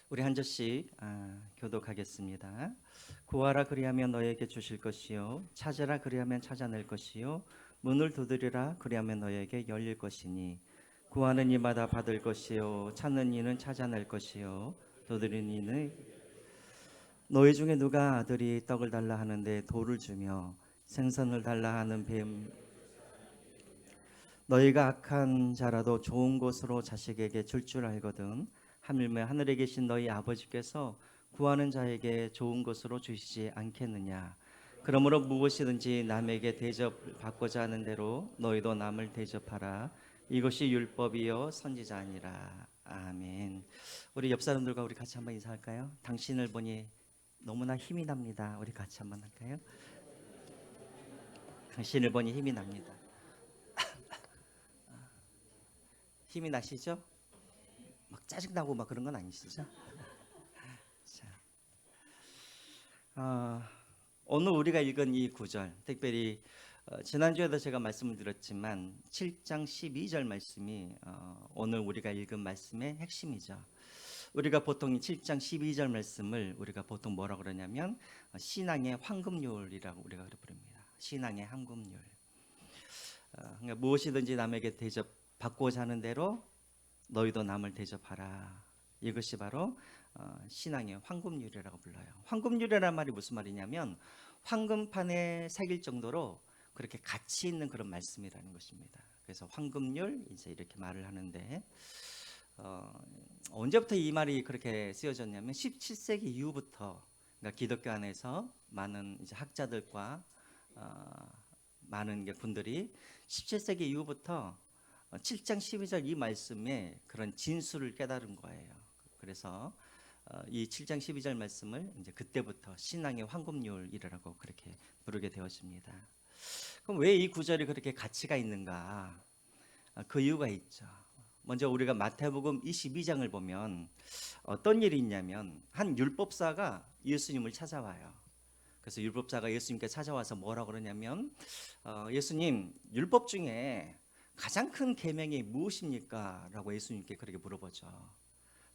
우리 한 절씩 교독하겠습니다. 구하라 그리하면 너에게 주실 것이요 찾으라 그리하면 찾아낼 것이요 문을 두드리라 그리하면 너에게 열릴 것이니 구하는 이마다 받을 것이요 찾는 이는 찾아낼 것이요 두드리는 이는 너희 중에 누가 아들이 떡을 달라 하는데 돌을 주며 생선을 달라 하는 뱀 너희가 악한 자라도 좋은 것으로 자식에게 줄 알거든 하물며 하늘에 계신 너희 아버지께서 구하는 자에게 좋은 것으로 주시지 않겠느냐. 그러므로 무엇이든지 남에게 대접받고자 하는 대로 너희도 남을 대접하라. 이것이 율법이요 선지자 아니라. 아멘. 우리 옆 사람들과 우리 같이 한번 인사할까요? 당신을 보니 너무나 힘이 납니다. 우리 같이 한번 할까요? 당신을 보니 힘이 납니다. 힘이 나시죠? 막 짜증나고 막 그런 건 아니시죠? 자, 오늘 우리가 읽은 이 구절, 특별히 지난주에도 제가 말씀을 드렸지만 7장 12절 말씀이 오늘 우리가 읽은 말씀의 핵심이죠. 우리가 보통 이 7장 12절 말씀을 우리가 보통 뭐라고 그러냐면 신앙의 황금률이라고 우리가 부릅니다. 신앙의 황금률. 그러니까 무엇이든지 남에게 대접받고자 하는 대로 너희도 남을 대접하라. 이것이 바로 신앙의 황금률이라고 불러요. 황금률이라는 말이 무슨 말이냐면 황금판에 새길 정도로 그렇게 가치 있는 그런 말씀이라는 것입니다. 그래서 황금률 이제 이렇게 말을 하는데 언제부터 이 말이 그렇게 쓰여졌냐면 17세기 이후부터 그러니까 기독교 안에서 많은 이제 학자들과 많은 분들이 17세기 이후부터 7장 12절 이 말씀에 그런 진수를 깨달은 거예요. 그래서 이 7장 12절 말씀을 이제 그때부터 신앙의 황금률이라고 그렇게 부르게 되었습니다. 그럼 왜 이 구절이 그렇게 가치가 있는가? 그 이유가 있죠. 먼저 우리가 마태복음 22장을 보면 어떤 일이 있냐면 한 율법사가 예수님을 찾아와요. 그래서 율법사가 예수님께 찾아와서 뭐라고 그러냐면 예수님, 율법 중에 가장 큰 계명이 무엇입니까? 라고 예수님께 그렇게 물어보죠.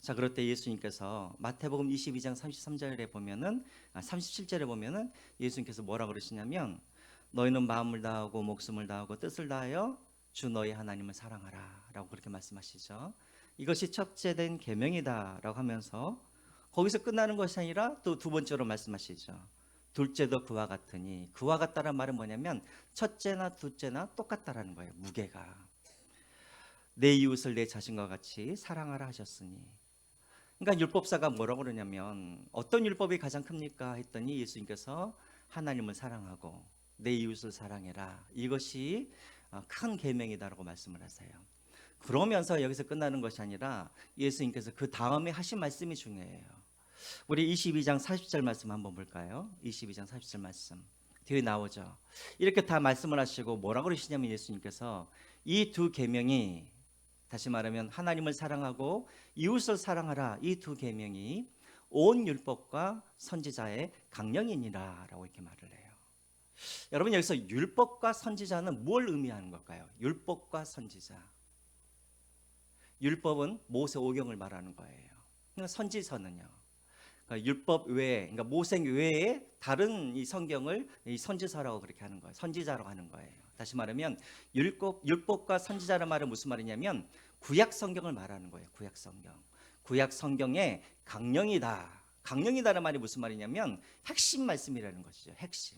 자, 그럴 때 예수님께서 마태복음 22장 33절에 보면은 37절에 보면은 예수님께서 뭐라 그러시냐면 너희는 마음을 다하고 목숨을 다하고 뜻을 다하여 주 너희 하나님을 사랑하라 라고 그렇게 말씀하시죠. 이것이 첫째 된 계명이다 라고 하면서 거기서 끝나는 것이 아니라 또 두 번째로 말씀하시죠. 둘째도 그와 같으니, 그와 같다란 말은 뭐냐면 첫째나 둘째나 똑같다라는 거예요. 무게가 내 이웃을 내 자신과 같이 사랑하라 하셨으니. 그러니까 율법사가 뭐라고 그러냐면 어떤 율법이 가장 큽니까 했더니 예수님께서 하나님을 사랑하고 내 이웃을 사랑해라, 이것이 큰 계명이다라고 말씀을 하세요. 그러면서 여기서 끝나는 것이 아니라 예수님께서 그 다음에 하신 말씀이 중요해요. 우리 22장 40절 말씀 한번 볼까요? 22장 40절 말씀 뒤에 나오죠. 이렇게 다 말씀을 하시고 뭐라고 그러시냐면 예수님께서 이 두 계명이, 다시 말하면 하나님을 사랑하고 이웃을 사랑하라, 이 두 계명이 온 율법과 선지자의 강령이니라 라고 이렇게 말을 해요. 여러분, 여기서 율법과 선지자는 뭘 의미하는 걸까요? 율법과 선지자, 율법은 모세오경을 말하는 거예요. 선지서는요, 그러니까 율법 외에, 그러니까 모세 외에 다른 이 성경을 이 선지서라고 그렇게 하는 거예요. 선지자라고 하는 거예요. 다시 말하면 율법과 선지자란 말은 무슨 말이냐면 구약 성경을 말하는 거예요. 구약 성경. 구약 성경의 강령이다. 강령이다라는 말이 무슨 말이냐면 핵심 말씀이라는 것이죠. 핵심.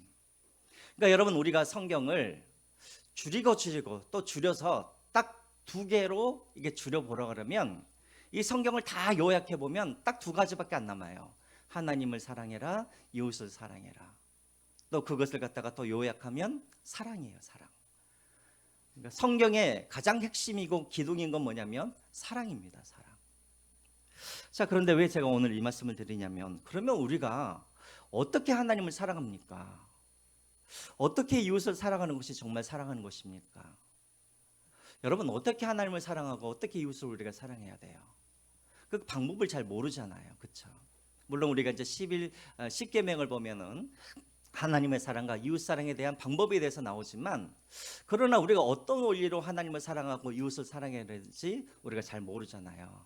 그러니까 여러분, 우리가 성경을 줄이고 또 줄여서 딱 두 개로 이게 줄여보라 그러면 이 성경을 다 요약해 보면 딱 두 가지밖에 안 남아요. 하나님을 사랑해라, 이웃을 사랑해라. 또 그것을 갖다가 또 요약하면 사랑이에요, 사랑. 그러니까 성경의 가장 핵심이고 기둥인 건 뭐냐면 사랑입니다, 사랑. 자, 그런데 왜 제가 오늘 이 말씀을 드리냐면, 그러면 우리가 어떻게 하나님을 사랑합니까? 어떻게 이웃을 사랑하는 것이 정말 사랑하는 것입니까? 여러분, 어떻게 하나님을 사랑하고 어떻게 이웃을 우리가 사랑해야 돼요? 그 방법을 잘 모르잖아요, 그렇죠? 물론 우리가 이제 10계명을 보면은 하나님의 사랑과 이웃 사랑에 대한 방법에 대해서 나오지만, 그러나 우리가 어떤 원리로 하나님을 사랑하고 이웃을 사랑해야 되는지 우리가 잘 모르잖아요.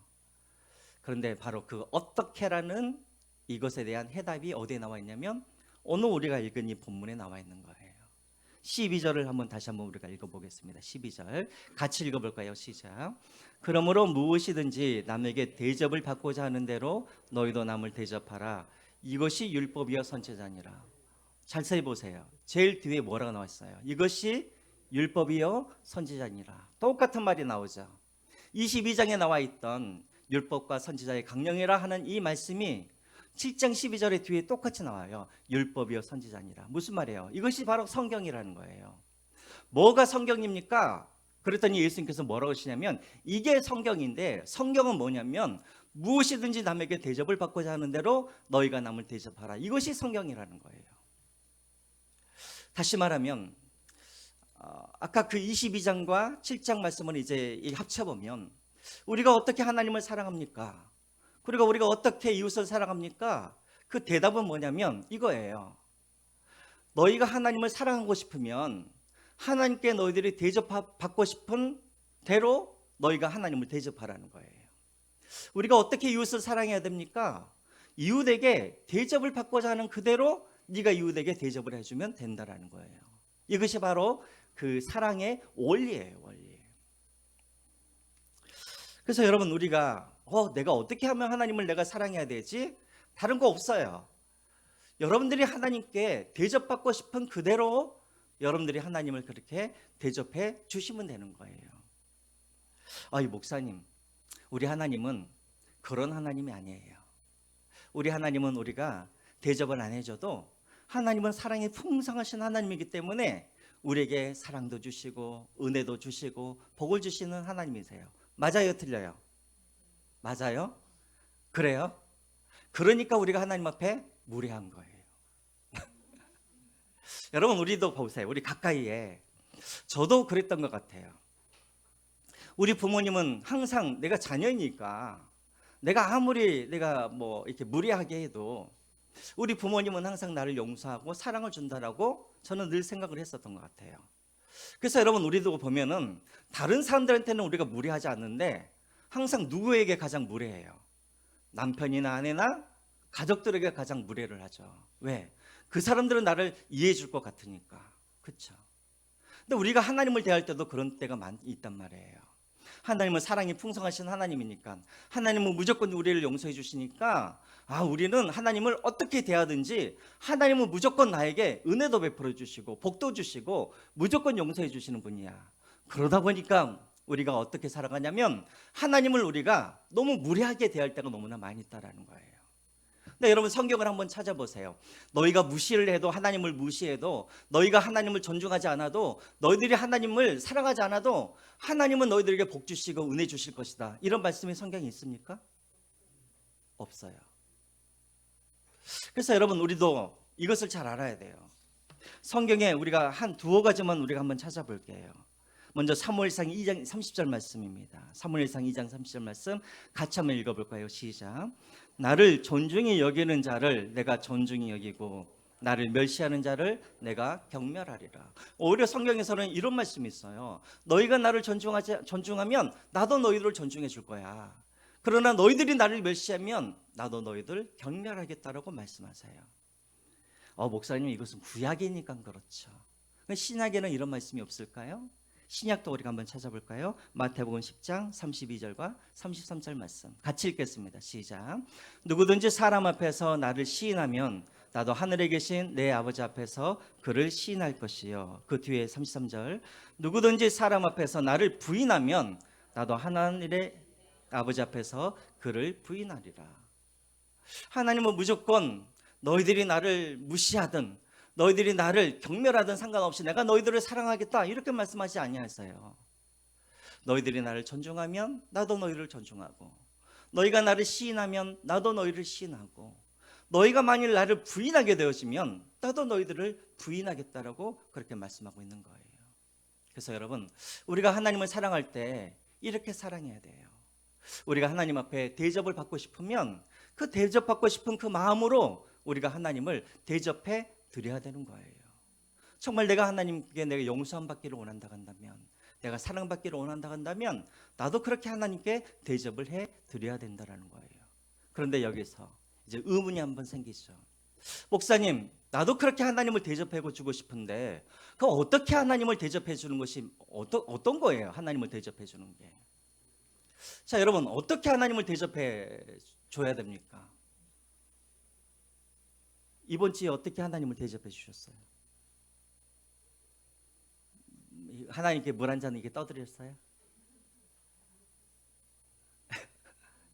그런데 바로 그 어떻게라는 이것에 대한 해답이 어디에 나와 있냐면 오늘 우리가 읽은 이 본문에 나와 있는 거예요. 12절을 다시 한번 우리가 읽어보겠습니다. 12절 같이 읽어볼까요? 시작. 그러므로 무엇이든지 남에게 대접을 받고자 하는 대로 너희도 남을 대접하라. 이것이 율법이여 선지자니라. 자세히 보세요. 제일 뒤에 뭐라고 나왔어요? 이것이 율법이요 선지자니라. 똑같은 말이 나오죠. 22장에 나와 있던 율법과 선지자의 강령이라 하는 이 말씀이 7장 12절의 뒤에 똑같이 나와요. 율법이요 선지자니라. 무슨 말이에요? 이것이 바로 성경이라는 거예요. 뭐가 성경입니까? 그랬더니 예수님께서 뭐라고 하시냐면 이게 성경인데, 성경은 뭐냐면 무엇이든지 남에게 대접을 받고자 하는 대로 너희가 남을 대접하라. 이것이 성경이라는 거예요. 다시 말하면 아까 그 22장과 7장 말씀을 이제 합쳐보면 우리가 어떻게 하나님을 사랑합니까? 그리고 우리가 어떻게 이웃을 사랑합니까? 그 대답은 뭐냐면 이거예요. 너희가 하나님을 사랑하고 싶으면 하나님께 너희들이 대접받고 싶은 대로 너희가 하나님을 대접하라는 거예요. 우리가 어떻게 이웃을 사랑해야 됩니까? 이웃에게 대접을 받고자 하는 그대로 네가 이웃에게 대접을 해주면 된다라는 거예요. 이것이 바로 그 사랑의 원리예요, 원리. 그래서 여러분, 우리가 내가 어떻게 하면 하나님을 내가 사랑해야 되지? 다른 거 없어요. 여러분들이 하나님께 대접받고 싶은 그대로 여러분들이 하나님을 그렇게 대접해 주시면 되는 거예요. 이 목사님, 우리 하나님은 그런 하나님이 아니에요. 우리 하나님은 우리가 대접을 안 해줘도 하나님은 사랑이 풍성하신 하나님이기 때문에 우리에게 사랑도 주시고 은혜도 주시고 복을 주시는 하나님이세요. 맞아요, 틀려요? 맞아요? 그래요? 그러니까 우리가 하나님 앞에 무례한 거예요. 여러분, 우리도 보세요. 우리 가까이에 저도 그랬던 것 같아요. 우리 부모님은 항상 내가 자녀니까 내가 아무리 내가 이렇게 무례하게 해도 우리 부모님은 항상 나를 용서하고 사랑을 준다라고 저는 늘 생각을 했었던 것 같아요. 그래서 여러분, 우리도 보면은 다른 사람들한테는 우리가 무례하지 않는데 항상 누구에게 가장 무례해요? 남편이나 아내나 가족들에게 가장 무례를 하죠. 왜? 그 사람들은 나를 이해해 줄 것 같으니까. 그렇죠? 근데 우리가 하나님을 대할 때도 그런 때가 있단 말이에요. 하나님은 사랑이 풍성하신 하나님이니까 하나님은 무조건 우리를 용서해 주시니까 우리는 하나님을 어떻게 대하든지 하나님은 무조건 나에게 은혜도 베풀어 주시고 복도 주시고 무조건 용서해 주시는 분이야. 그러다 보니까 우리가 어떻게 살아가냐면 하나님을 우리가 너무 무례하게 대할 때가 너무나 많이 있다라는 거예요. 근데 여러분, 성경을 한번 찾아보세요. 너희가 무시를 해도, 하나님을 무시해도, 너희가 하나님을 존중하지 않아도, 너희들이 하나님을 사랑하지 않아도 하나님은 너희들에게 복 주시고 은혜 주실 것이다. 이런 말씀이 성경에 있습니까? 없어요. 그래서 여러분, 우리도 이것을 잘 알아야 돼요. 성경에 우리가 한 두어 가지만 우리가 한번 찾아볼게요. 먼저 사무엘상 2장 30절 말씀입니다. 사무엘상 2장 30절 말씀 같이 한번 읽어볼까요? 시작. 나를 존중히 여기는 자를 내가 존중히 여기고 나를 멸시하는 자를 내가 경멸하리라. 오히려 성경에서는 이런 말씀이 있어요. 너희가 나를 존중하면 나도 너희들을 존중해 줄 거야. 그러나 너희들이 나를 멸시하면 나도 너희들 경멸하겠다라고 말씀하세요. 목사님, 이것은 구약이니까 그렇죠. 신약에는 이런 말씀이 없을까요? 신약도 우리가 한번 찾아볼까요? 마태복음 10장 32절과 33절 말씀 같이 읽겠습니다. 시작. 누구든지 사람 앞에서 나를 시인하면 나도 하늘에 계신 내 아버지 앞에서 그를 시인할 것이요. 그 뒤에 33절. 누구든지 사람 앞에서 나를 부인하면 나도 하늘의 아버지 앞에서 그를 부인하리라. 하나님은 무조건 너희들이 나를 무시하든 너희들이 나를 경멸하든 상관없이 내가 너희들을 사랑하겠다 이렇게 말씀하지 아니하세요. 너희들이 나를 존중하면 나도 너희를 존중하고, 너희가 나를 시인하면 나도 너희를 시인하고, 너희가 만일 나를 부인하게 되어지면 나도 너희들을 부인하겠다라고 그렇게 말씀하고 있는 거예요. 그래서 여러분, 우리가 하나님을 사랑할 때 이렇게 사랑해야 돼요. 우리가 하나님 앞에 대접을 받고 싶으면 그 대접받고 싶은 그 마음으로 우리가 하나님을 대접해 드려야 되는 거예요. 정말 내가 하나님께 내가 용서함 받기를 원한다 한다면, 내가 사랑받기를 원한다 한다면 나도 그렇게 하나님께 대접을 해 드려야 된다는 거예요. 그런데 여기서 이제 의문이 한번 생기죠. 목사님, 나도 그렇게 하나님을 대접해 주고 싶은데 그럼 어떻게 하나님을 대접해 주는 것이 어떤 거예요? 하나님을 대접해 주는 게. 자, 여러분, 어떻게 하나님을 대접해 줘야 됩니까? 이번 주에 어떻게 하나님을 대접해 주셨어요? 하나님께 물 한 잔 이게 떠드렸어요?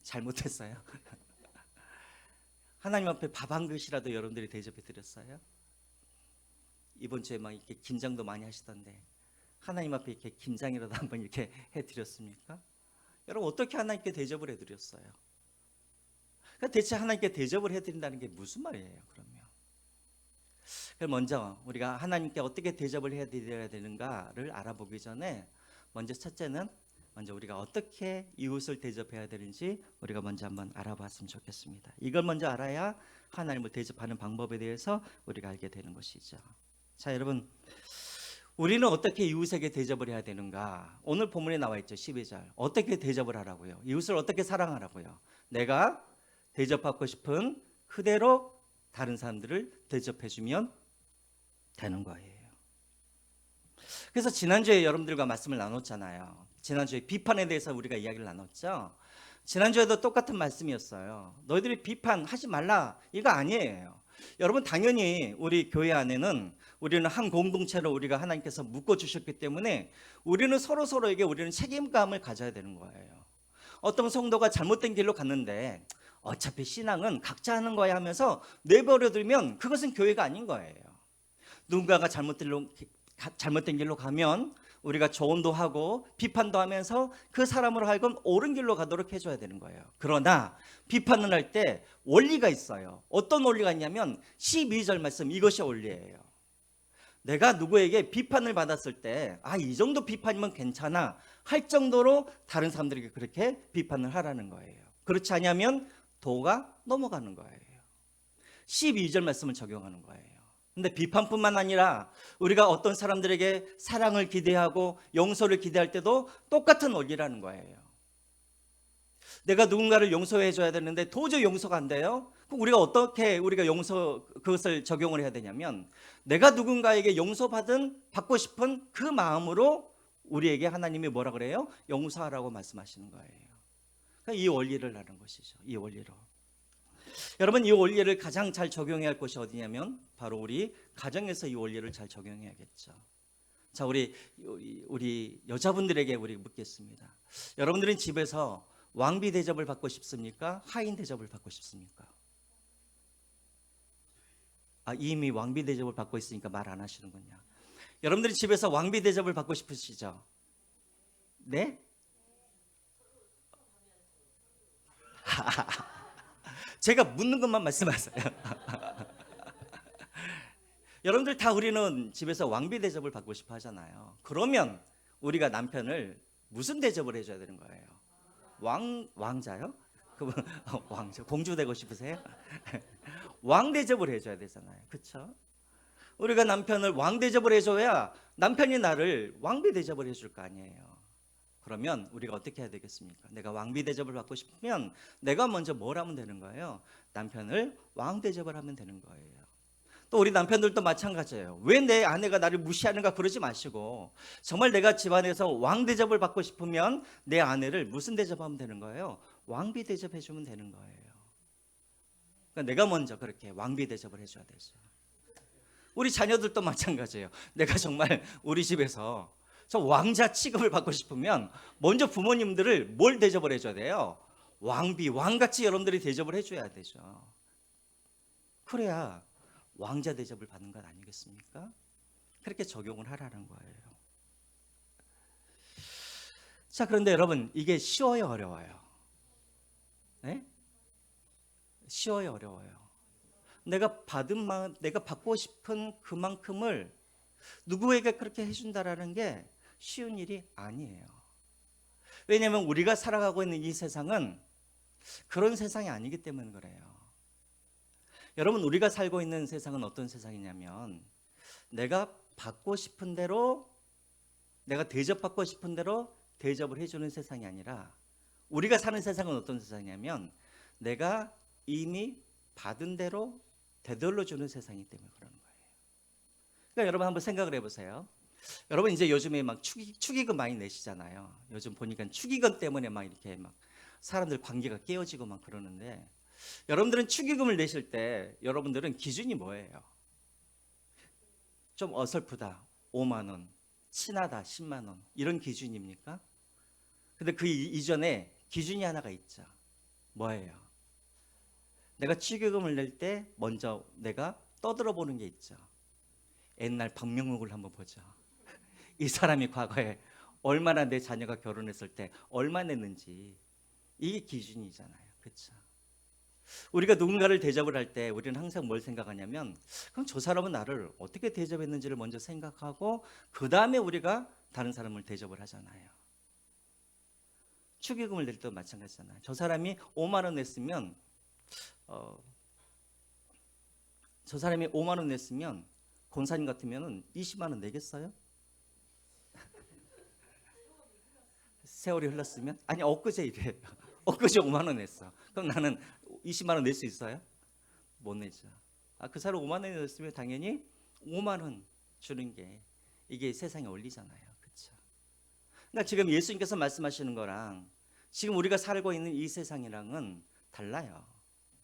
잘못했어요? 하나님 앞에 밥 한 그릇이라도 여러분들이 대접해 드렸어요? 이번 주에 막 이렇게 김장도 많이 하시던데 하나님 앞에 이렇게 김장이라도 한번 이렇게 해 드렸습니까? 여러분, 어떻게 하나님께 대접을 해 드렸어요? 그러니까 대체 하나님께 대접을 해 드린다는 게 무슨 말이에요, 그러면? 그럼 먼저 우리가 하나님께 어떻게 대접을 해 드려야 되는가를 알아보기 전에 먼저 첫째는 우리가 어떻게 이웃을 대접해야 되는지 우리가 먼저 한번 알아봤으면 좋겠습니다. 이걸 먼저 알아야 하나님을 대접하는 방법에 대해서 우리가 알게 되는 것이죠. 자, 여러분, 우리는 어떻게 이웃에게 대접을 해야 되는가? 오늘 본문에 나와 있죠. 12절. 어떻게 대접을 하라고요? 이웃을 어떻게 사랑하라고요? 내가 대접받고 싶은 그대로 다른 사람들을 대접해주면 되는 거예요. 그래서 지난주에 여러분들과 말씀을 나눴잖아요. 지난주에 비판에 대해서 우리가 이야기를 나눴죠. 지난주에도 똑같은 말씀이었어요. 너희들이 비판하지 말라, 이거 아니에요. 여러분, 당연히 우리 교회 안에는 우리는 한 공동체로 우리가 하나님께서 묶어주셨기 때문에 우리는 서로에게 우리는 책임감을 가져야 되는 거예요. 어떤 성도가 잘못된 길로 갔는데 어차피 신앙은 각자 하는 거야 하면서 내버려두면 그것은 교회가 아닌 거예요. 누군가가 잘못된 길로 가면 우리가 조언도 하고 비판도 하면서 그 사람으로 하여금 옳은 길로 가도록 해줘야 되는 거예요. 그러나 비판을 할 때 원리가 있어요. 어떤 원리가 있냐면 12절 말씀, 이것이 원리예요. 내가 누구에게 비판을 받았을 때 이 정도 비판이면 괜찮아 할 정도로 다른 사람들에게 그렇게 비판을 하라는 거예요. 그렇지 않으면 도가 넘어가는 거예요. 12절 말씀을 적용하는 거예요. 근데 비판뿐만 아니라 우리가 어떤 사람들에게 사랑을 기대하고 용서를 기대할 때도 똑같은 원리라는 거예요. 내가 누군가를 용서해 줘야 되는데 도저히 용서가 안 돼요? 그럼 우리가 어떻게 그것을 적용을 해야 되냐면 내가 누군가에게 받고 싶은 그 마음으로 우리에게 하나님이 뭐라 그래요? 용서하라고 말씀하시는 거예요. 그러니까 이 원리를 하는 것이죠. 이 원리로. 여러분, 이 원리를 가장 잘 적용해야 할 곳이 어디냐면 바로 우리 가정에서 이 원리를 잘 적용해야겠죠. 자, 우리 여자분들에게 우리 묻겠습니다. 여러분들은 집에서 왕비 대접을 받고 싶습니까? 하인 대접을 받고 싶습니까? 이미 왕비 대접을 받고 있으니까 말 안 하시는군요. 여러분들이 집에서 왕비 대접을 받고 싶으시죠? 네? 제가 묻는 것만 말씀하세요. 여러분들 다 우리는 집에서 왕비 대접을 받고 싶어 하잖아요. 그러면 우리가 남편을 무슨 대접을 해줘야 되는 거예요? 왕자요? 왕자, 공주 되고 싶으세요? 왕 대접을 해줘야 되잖아요. 그렇죠? 우리가 남편을 왕 대접을 해줘야 남편이 나를 왕비 대접을 해줄 거 아니에요. 그러면 우리가 어떻게 해야 되겠습니까? 내가 왕비 대접을 받고 싶으면 내가 먼저 뭘 하면 되는 거예요? 남편을 왕 대접을 하면 되는 거예요. 또 우리 남편들도 마찬가지예요. 왜 내 아내가 나를 무시하는가 그러지 마시고 정말 내가 집안에서 왕 대접을 받고 싶으면 내 아내를 무슨 대접하면 되는 거예요? 왕비 대접해 주면 되는 거예요. 그러니까 내가 먼저 그렇게 왕비 대접을 해줘야 되죠. 우리 자녀들도 마찬가지예요. 내가 정말 우리 집에서 저 왕자 취급을 받고 싶으면 먼저 부모님들을 뭘 대접을 해줘야 돼요? 왕같이 여러분들이 대접을 해줘야 되죠. 그래야 왕자 대접을 받는 것 아니겠습니까? 그렇게 적용을 하라는 거예요. 자, 그런데 여러분, 이게 쉬워요, 어려워요? 네? 쉬워요, 어려워요? 내가 받고 싶은 그만큼을 누구에게 그렇게 해준다라는 게 쉬운 일이 아니에요. 왜냐하면 우리가 살아가고 있는 이 세상은 그런 세상이 아니기 때문에 그래요. 여러분, 우리가 살고 있는 세상은 어떤 세상이냐면 내가 받고 싶은 대로, 내가 대접받고 싶은 대로 대접을 해주는 세상이 아니라 우리가 사는 세상은 어떤 세상이냐면 내가 이미 받은 대로 되돌려 주는 세상이기 때문에 그러는 거예요. 그러니까 여러분 한번 생각을 해보세요. 여러분 이제 요즘에 막 축의금 많이 내시잖아요. 요즘 보니까 축의금 때문에 막 이렇게 막 사람들 관계가 깨어지고 막 그러는데, 여러분들은 축의금을 내실 때 여러분들은 기준이 뭐예요? 좀 어설프다 5만 원, 친하다 10만 원, 이런 기준입니까? 근데 그 이전에 기준이 하나가 있죠. 뭐예요? 내가 축의금을 낼 때 먼저 내가 떠들어 보는 게 있죠. 옛날 방명록을 한번 보죠. 이 사람이 과거에 얼마나 내 자녀가 결혼했을 때 얼마 냈는지, 이게 기준이잖아요. 그렇죠? 우리가 누군가를 대접을 할 때 우리는 항상 뭘 생각하냐면, 그럼 저 사람은 나를 어떻게 대접했는지를 먼저 생각하고 그 다음에 우리가 다른 사람을 대접을 하잖아요. 축의금을 낼 때도 마찬가지잖아요. 저 사람이 5만 원 냈으면 저 사람이 5만 원 냈으면 권사님 같으면 20만 원 내겠어요? 세월이 흘렀으면? 아니 엊그제 이래요. 엊그제 5만 원 냈어. 그럼 나는 20만 원 낼 수 있어요? 못 내죠. 그 사람 5만 원 냈으면 당연히 5만 원 주는 게 이게 세상에 원리잖아요. 그렇죠? 그러니까 지금 예수님께서 말씀하시는 거랑 지금 우리가 살고 있는 이 세상이랑은 달라요.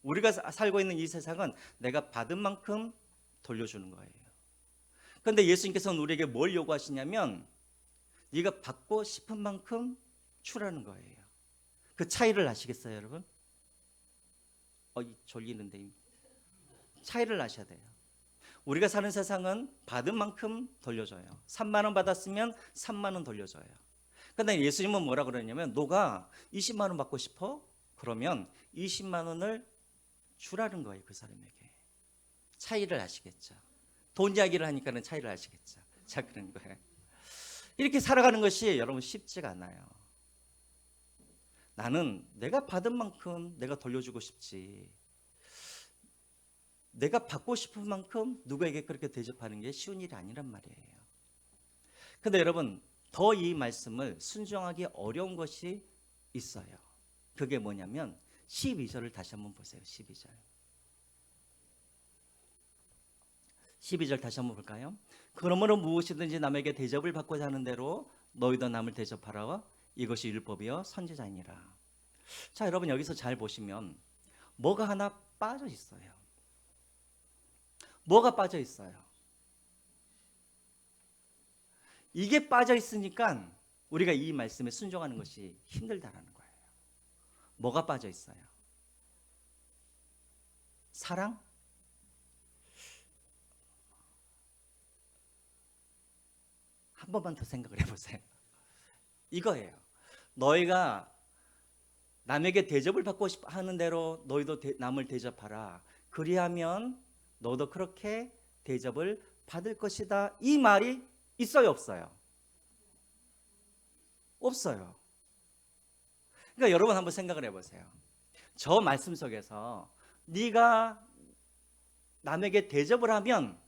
우리가 살고 있는 이 세상은 내가 받은 만큼 돌려주는 거예요. 그런데 예수님께서는 우리에게 뭘 요구하시냐면, 네가 받고 싶은 만큼 주라는 거예요. 그 차이를 아시겠어요, 여러분? 졸리는데 차이를 아셔야 돼요. 우리가 사는 세상은 받은 만큼 돌려줘요. 3만 원 받았으면 3만 원 돌려줘요. 그런데 예수님은 뭐라 그러냐면, 너가 20만 원 받고 싶어? 그러면 20만 원을 주라는 거예요, 그 사람에게. 차이를 아시겠죠? 돈 이야기를 하니까는 차이를 아시겠죠? 자, 그런 거예요. 이렇게 살아가는 것이 여러분 쉽지가 않아요. 나는 내가 받은 만큼 내가 돌려주고 싶지, 내가 받고 싶은 만큼 누구에게 그렇게 대접하는 게 쉬운 일이 아니란 말이에요. 근데 여러분, 더 이 말씀을 순종하기 어려운 것이 있어요. 그게 뭐냐면 12절을 다시 한번 보세요. 12절. 12절 다시 한번 볼까요? 그러므로 무엇이든지 남에게 대접을 받고자 하는 대로 너희도 남을 대접하라. 이것이 율법이요 선지자이니라. 자, 여러분 여기서 잘 보시면 뭐가 하나 빠져 있어요. 뭐가 빠져 있어요? 이게 빠져 있으니까 우리가 이 말씀에 순종하는 것이 힘들다라는 거예요. 뭐가 빠져 있어요? 사랑? 한 번만 더 생각을 해보세요. 이거예요. 너희가 남에게 대접을 받고 싶어 하는 대로 너희도 남을 대접하라. 그리하면 너도 그렇게 대접을 받을 것이다. 이 말이 있어요, 없어요? 없어요. 그러니까 여러분 한번 생각을 해보세요. 저 말씀 속에서 네가 남에게 대접을 하면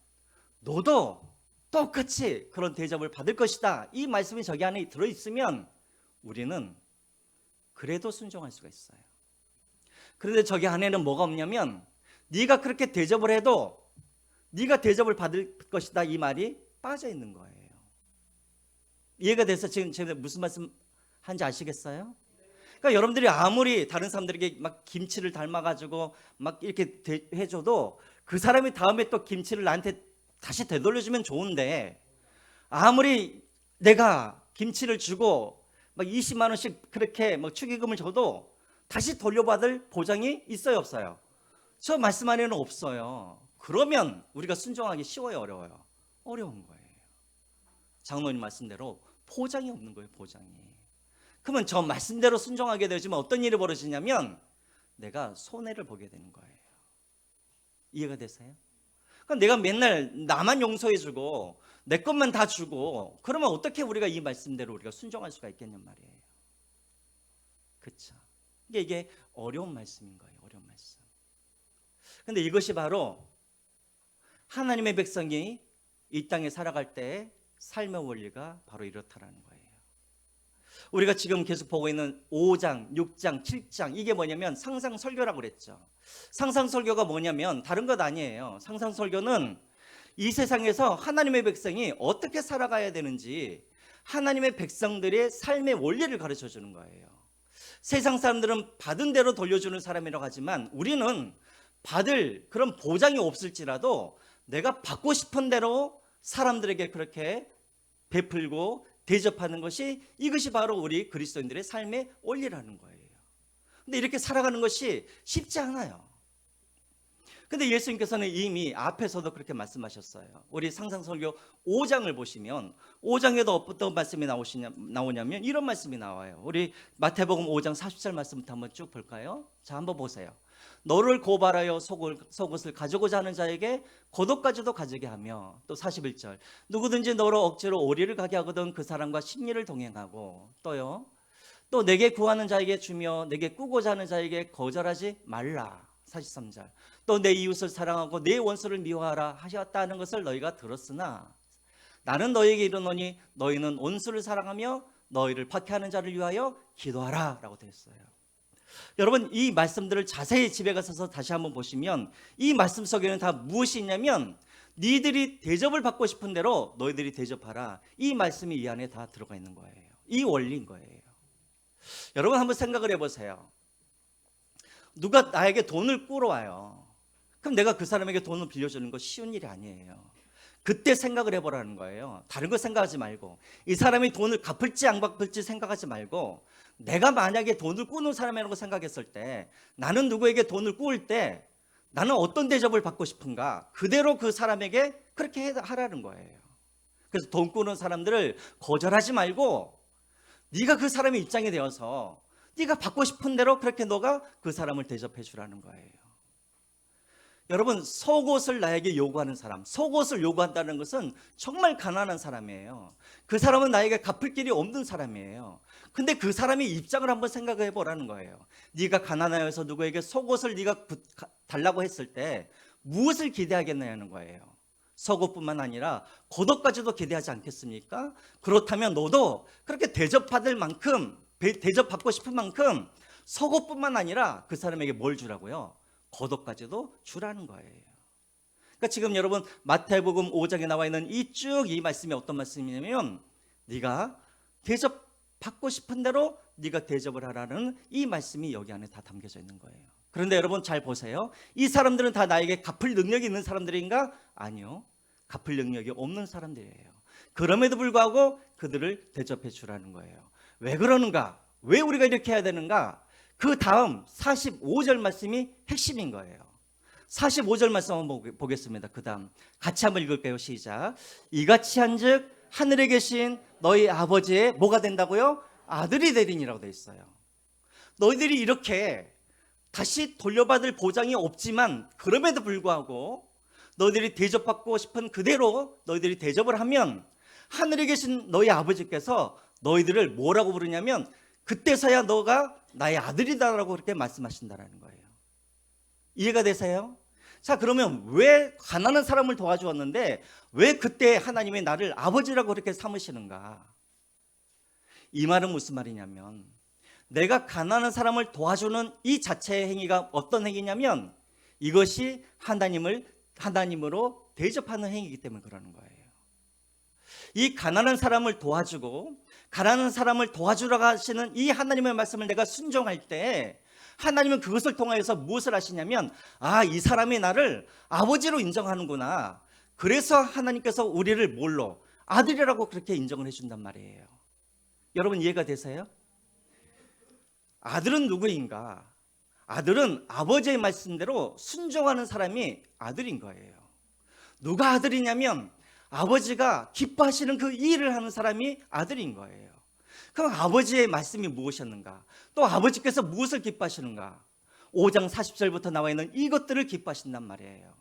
너도 똑같이 그런 대접을 받을 것이다. 이 말씀이 저기 안에 들어있으면 우리는 그래도 순종할 수가 있어요. 그런데 저기 안에는 뭐가 없냐면, 네가 그렇게 대접을 해도 네가 대접을 받을 것이다. 이 말이 빠져 있는 거예요. 이해가 돼서 지금 제가 무슨 말씀 한지 아시겠어요? 그러니까 여러분들이 아무리 다른 사람들에게 막 김치를 닮아가지고 막 이렇게 해줘도 그 사람이 다음에 또 김치를 나한테 다시 되돌려주면 좋은데, 아무리 내가 김치를 주고 막 20만 원씩 그렇게 막 축의금을 줘도 다시 돌려받을 보장이 있어요, 없어요? 저 말씀 안에는 없어요. 그러면 우리가 순종하기 쉬워요, 어려워요? 어려운 거예요. 장로님 말씀대로 보장이 없는 거예요, 보장이. 그러면 저 말씀대로 순종하게 되지만 어떤 일이 벌어지냐면 내가 손해를 보게 되는 거예요. 이해가 되세요? 그럼 내가 맨날 나만 용서해주고 내 것만 다 주고 그러면 어떻게 우리가 이 말씀대로 우리가 순종할 수가 있겠냔 말이에요. 그렇죠? 이게 어려운 말씀인 거예요. 어려운 말씀. 근데 이것이 바로 하나님의 백성이 이 땅에 살아갈 때 삶의 원리가 바로 이렇다라는 거예요. 우리가 지금 계속 보고 있는 5장, 6장, 7장 이게 뭐냐면 상상설교라고 그랬죠. 상상설교가 뭐냐면 다른 것 아니에요. 상상설교는 이 세상에서 하나님의 백성이 어떻게 살아가야 되는지 하나님의 백성들의 삶의 원리를 가르쳐 주는 거예요. 세상 사람들은 받은 대로 돌려주는 사람이라고 하지만 우리는 받을 그런 보장이 없을지라도 내가 받고 싶은 대로 사람들에게 그렇게 베풀고 대접하는 것이 이것이 바로 우리 그리스도인들의 삶의 원리라는 거예요. 근데 이렇게 살아가는 것이 쉽지 않아요. 근데 예수님께서는 이미 앞에서도 그렇게 말씀하셨어요. 우리 상상설교 5장을 보시면 5장에도 어떤 말씀이 나오냐면 이런 말씀이 나와요. 우리 마태복음 5장 40절 말씀부터 한번 쭉 볼까요? 자, 한번 보세요. 너를 고발하여 속옷을 가져고자 하는 자에게 고독까지도 가지게 하며, 또 41절 누구든지 너를 억지로 오리를 가게 하거든 그 사람과 심리를 동행하고, 또요 또 내게 구하는 자에게 주며 내게 꾸고자 하는 자에게 거절하지 말라. 43절 또 내 이웃을 사랑하고 내 원수를 미워하라 하셨다는 것을 너희가 들었으나 나는 너희에게 이르노니 너희는 원수를 사랑하며 너희를 박해하는 자를 위하여 기도하라 라고 되어 있어요. 여러분, 이 말씀들을 자세히 집에 가서 다시 한번 보시면 이 말씀 속에는 다 무엇이 있냐면 니들이 대접을 받고 싶은 대로 너희들이 대접하라, 이 말씀이 이 안에 다 들어가 있는 거예요. 이 원리인 거예요. 여러분 한번 생각을 해보세요. 누가 나에게 돈을 꾸러와요. 그럼 내가 그 사람에게 돈을 빌려주는 거 쉬운 일이 아니에요. 그때 생각을 해보라는 거예요. 다른 거 생각하지 말고, 이 사람이 돈을 갚을지 안 갚을지 생각하지 말고, 내가 만약에 돈을 꾸는 사람이라고 생각했을 때 나는 누구에게 돈을 꾸을 때 나는 어떤 대접을 받고 싶은가, 그대로 그 사람에게 그렇게 하라는 거예요. 그래서 돈 꾸는 사람들을 거절하지 말고 네가 그 사람의 입장이 되어서 네가 받고 싶은 대로 그렇게 너가 그 사람을 대접해 주라는 거예요. 여러분, 속옷을 나에게 요구하는 사람, 속옷을 요구한다는 것은 정말 가난한 사람이에요. 그 사람은 나에게 갚을 길이 없는 사람이에요. 근데 그 사람의 입장을 한번 생각해 보라는 거예요. 네가 가난하여서 누구에게 속옷을 네가 달라고 했을 때 무엇을 기대하겠느냐는 거예요. 속옷뿐만 아니라 고독까지도 기대하지 않겠습니까? 그렇다면 너도 그렇게 대접받을 만큼, 대접받고 싶은 만큼 속옷뿐만 아니라 그 사람에게 뭘 주라고요? 고독까지도 주라는 거예요. 그러니까 지금 여러분 마태복음 5장에 나와 있는 이 말씀이 어떤 말씀이냐면 네가 대접받고 싶은 대로 네가 대접을 하라는 이 말씀이 여기 안에 다 담겨져 있는 거예요. 그런데 여러분 잘 보세요. 이 사람들은 다 나에게 갚을 능력이 있는 사람들인가? 아니요. 갚을 능력이 없는 사람들이에요. 그럼에도 불구하고 그들을 대접해 주라는 거예요. 왜 그러는가? 왜 우리가 이렇게 해야 되는가? 그 다음 45절 말씀이 핵심인 거예요. 45절 말씀 한번 보겠습니다. 그 다음 같이 한번 읽을게요. 시작. 이같이 한즉 하늘에 계신 너희 아버지의 뭐가 된다고요? 아들이 되리니라고 되어 있어요. 너희들이 이렇게 다시 돌려받을 보장이 없지만 그럼에도 불구하고 너희들이 대접받고 싶은 그대로 너희들이 대접을 하면 하늘에 계신 너희 아버지께서 너희들을 뭐라고 부르냐면 그때서야 너가 나의 아들이다라고 그렇게 말씀하신다라는 거예요. 이해가 되세요? 자, 그러면 왜 가난한 사람을 도와주었는데 왜 그때 하나님이 나를 아버지라고 그렇게 삼으시는가? 이 말은 무슨 말이냐면 내가 가난한 사람을 도와주는 이 자체의 행위가 어떤 행위냐면 이것이 하나님으로 대접하는 행위이기 때문에 그러는 거예요. 이 가난한 사람을 도와주고 가난한 사람을 도와주라고 하시는 이 하나님의 말씀을 내가 순종할 때 하나님은 그것을 통하여서 무엇을 하시냐면 이 사람이 나를 아버지로 인정하는구나. 그래서 하나님께서 우리를 뭘로? 아들이라고 그렇게 인정을 해준단 말이에요. 여러분 이해가 되세요? 아들은 누구인가? 아들은 아버지의 말씀대로 순종하는 사람이 아들인 거예요. 누가 아들이냐면 아버지가 기뻐하시는 그 일을 하는 사람이 아들인 거예요. 그럼 아버지의 말씀이 무엇이었는가? 또 아버지께서 무엇을 기뻐하시는가? 5장 40절부터 나와 있는 이것들을 기뻐하신단 말이에요.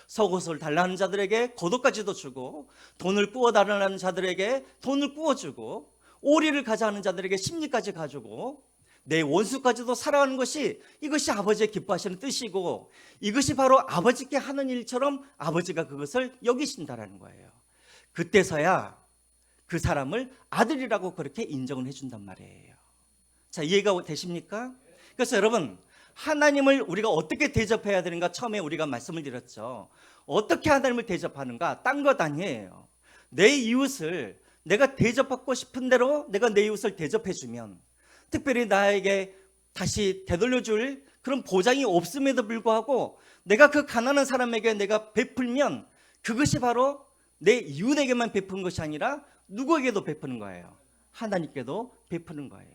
속옷을 달라는 자들에게 고독까지도 주고, 돈을 꾸어 달라는 자들에게 돈을 꾸어주고, 오리를 가져가는 자들에게 심리까지 가지고, 내 원수까지도 사랑하는 것이 이것이 아버지의 기뻐하시는 뜻이고, 이것이 바로 아버지께 하는 일처럼 아버지가 그것을 여기신다라는 거예요. 그때서야 그 사람을 아들이라고 그렇게 인정을 해준단 말이에요. 자, 이해가 되십니까? 그래서 여러분, 하나님을 우리가 어떻게 대접해야 되는가 처음에 우리가 말씀을 드렸죠. 어떻게 하나님을 대접하는가? 딴 것 아니에요. 내 이웃을 내가 대접받고 싶은 대로 내가 내 이웃을 대접해주면, 특별히 나에게 다시 되돌려줄 그런 보장이 없음에도 불구하고 내가 그 가난한 사람에게 내가 베풀면 그것이 바로 내 이웃에게만 베푸는 것이 아니라 누구에게도 베푸는 거예요. 하나님께도 베푸는 거예요.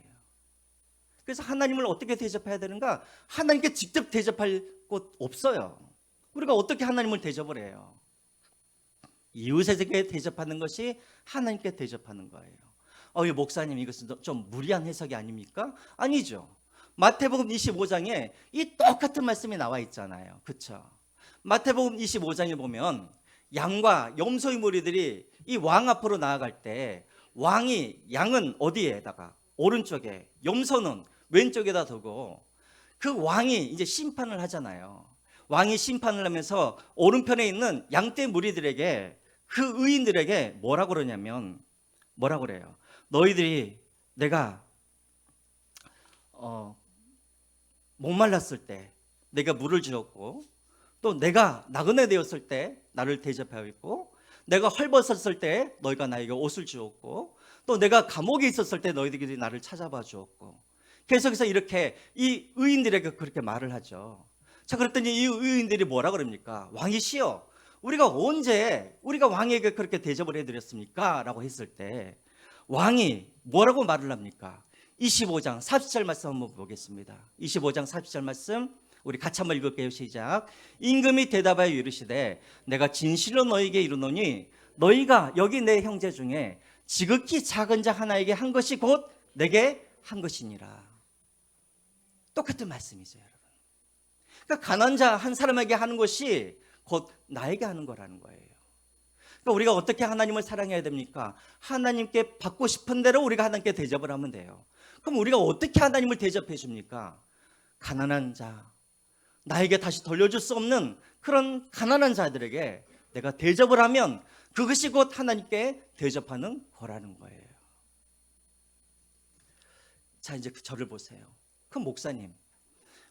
그래서 하나님을 어떻게 대접해야 되는가? 하나님께 직접 대접할 곳 없어요. 우리가 어떻게 하나님을 대접을 해요? 이웃에게 대접하는 것이 하나님께 대접하는 거예요. 이 목사님, 이것은 좀 무리한 해석이 아닙니까? 아니죠. 마태복음 25장에 이 똑같은 말씀이 나와 있잖아요. 그렇죠? 마태복음 25장에 보면 양과 염소의 무리들이 이 왕 앞으로 나아갈 때 양은 어디에다가? 오른쪽에, 염소는 왼쪽에다 두고 그 왕이 이제 심판을 하잖아요. 왕이 심판을 하면서 오른편에 있는 양떼 무리들에게, 그 의인들에게 뭐라고 그러냐면, 뭐라고 그래요? 너희들이 내가 목말랐을 때 내가 물을 주었고, 또 내가 나그네 되었을 때 나를 대접하였고, 내가 헐벗었을 때 너희가 나에게 옷을 주었고, 또 내가 감옥에 있었을 때 너희들이 나를 찾아봐 주었고. 계속해서 이렇게 이 의인들에게 그렇게 말을 하죠. 자, 그랬더니 이 의인들이 뭐라 그럽니까? 왕이시여, 우리가 언제 우리가 왕에게 그렇게 대접을 해드렸습니까? 라고 했을 때 왕이 뭐라고 말을 합니까? 25장 40절 말씀 한번 보겠습니다. 25장 40절 말씀 우리 같이 한번 읽을게요. 시작. 임금이 대답하여 이르시되 내가 진실로 너희에게 이르노니 너희가 여기 내 형제 중에 지극히 작은 자 하나에게 한 것이 곧 내게 한 것이니라. 똑같은 말씀이죠, 여러분. 그러니까 가난한 자 한 사람에게 하는 것이 곧 나에게 하는 거라는 거예요. 그러니까 우리가 어떻게 하나님을 사랑해야 됩니까? 하나님께 받고 싶은 대로 우리가 하나님께 대접을 하면 돼요. 그럼 우리가 어떻게 하나님을 대접해 줍니까? 가난한 자, 나에게 다시 돌려줄 수 없는 그런 가난한 자들에게 내가 대접을 하면 그것이 곧 하나님께 대접하는 거라는 거예요. 자, 이제 저를 보세요. 그럼 목사님,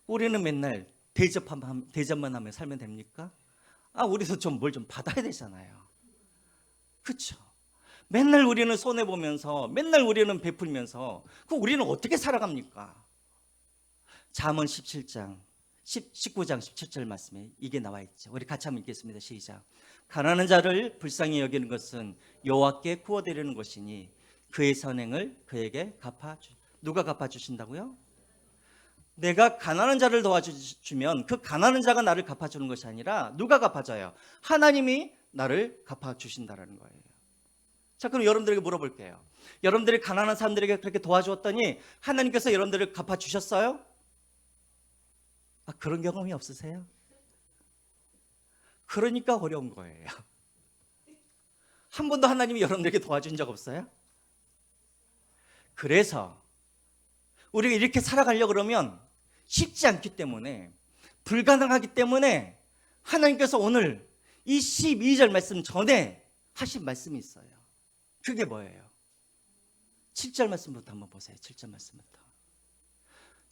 우리는 맨날 대접만 하면 살면 됩니까? 우리도 좀 뭘 좀 받아야 되잖아요. 그렇죠? 맨날 우리는 손해보면서, 맨날 우리는 베풀면서, 우리는 어떻게 살아갑니까? 잠언 19장 17절 말씀에 이게 나와 있죠. 우리 같이 한번 읽겠습니다. 시작. 가난한 자를 불쌍히 여기는 것은 여호와께 구워드리는 것이니 그의 선행을 그에게 누가 갚아주신다고요? 내가 가난한 자를 도와주면 그 가난한 자가 나를 갚아주는 것이 아니라 누가 갚아줘요? 하나님이 나를 갚아주신다는 거예요. 자, 그럼 여러분들에게 물어볼게요. 여러분들이 가난한 사람들에게 그렇게 도와주었더니 하나님께서 여러분들을 갚아주셨어요? 그런 경험이 없으세요? 그러니까 어려운 거예요. 한 번도 하나님이 여러분들에게 도와준 적 없어요? 그래서 우리가 이렇게 살아가려고 그러면 쉽지 않기 때문에, 불가능하기 때문에 하나님께서 오늘 이 12절 말씀 전에 하신 말씀이 있어요. 그게 뭐예요? 7절 말씀부터 한번 보세요. 7절 말씀부터.